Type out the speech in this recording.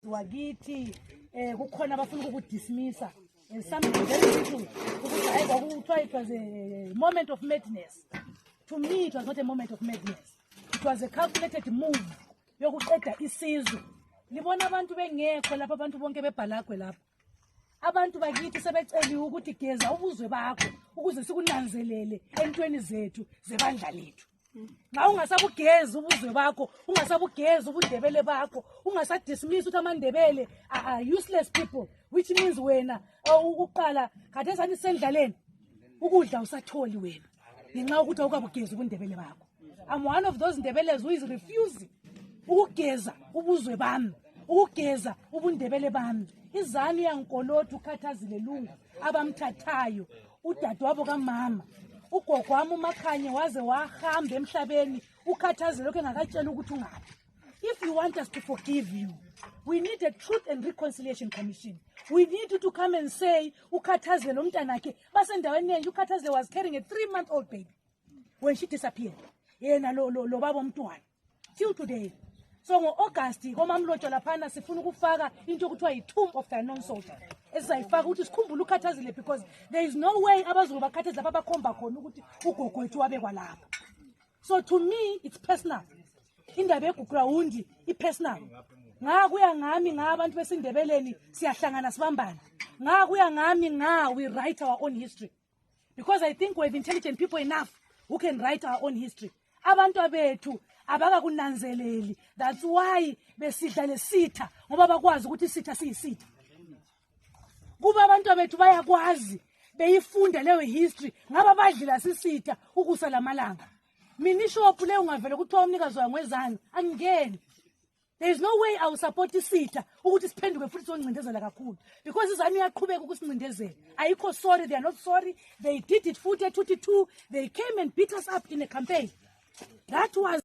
wakithi kukhona abafuna ukudismissa something very true ukuthi hayi kwakuthiwa it was a moment of madness. To me it was not a moment of madness, it was a calculated move yokuqeda isizwe. Libona abantu bengekho lapha, abantu bonke beBhalagwe lapha, abantu bakithi sebeceliwe ukuthi geza ubuzwe bakho ukuze sikunanzelele entweni zethu zebandla lethu. Nga ungasabugeza ubuzwe bakho, ungasabugeza ubundebele bakho, ungasadismiss ukuthi amandebele are useless people, which means wena ukuqala kade sani sendlaleni ukudla usatholi wena ngenxa ukuthi awukabugeza ubundebele bakho. I'm one of those ndebelezi who is refusing ukugeza ubuzwe bami, ukugeza ubundebele bami. Izanu yankolothu ukhathazile lungu abamthathayo udadewabo kamama, ugogo wami uMakhanye waze wahamba emhlabeni ukhathazile lokho engakatshela ukuthi ungaphi. If you want us to forgive you, we need a Truth and Reconciliation Commission. We need you to come and say ukhathazile umntanakhe basendaweni yenye. Ukhathazile was carrying a 3-month-old baby when she disappeared. Yena lo baba umntwana till today. So ngo-August koMamlotshwa laphana sifuna ukufaka into okuthiwa yi-Tomb of the Unknown Soldier esizayifaka ukuthi sikhumbule ukhathazile, because there is no way abazulu bakhathazile lapha bakhomba khona ukuthi ugogo wethu wabekwa lapha. So to me it's personal. Indaba weGukurahundi i-personal. Ngakuya ngami ngabantu besindebeleni siyahlangana sibambana. Ngakuya ngami we write our own history, because I think we have intelligent people enough who can write our own history. Abantu abethu abakakunanzeleli, that's why besidla lesitha ngoba bakwazi ukuthi isitha siyisitha. Kuba abantu abethu bayakwazi beyifunda leyo history ngaba badlila sisitha ukusa lamalanga. Mina ishop le ungavela ukuthiwa umnikazi wangwezana angingeni. There is no way I will support isitha ukuthi siphenduke futhi soncindezela kakhulu, because izanu iyaqhubeka ukusincindezela. Ayikho sorry, they are not sorry. They did it futhi 22. They came and beat us up in a campaign. That was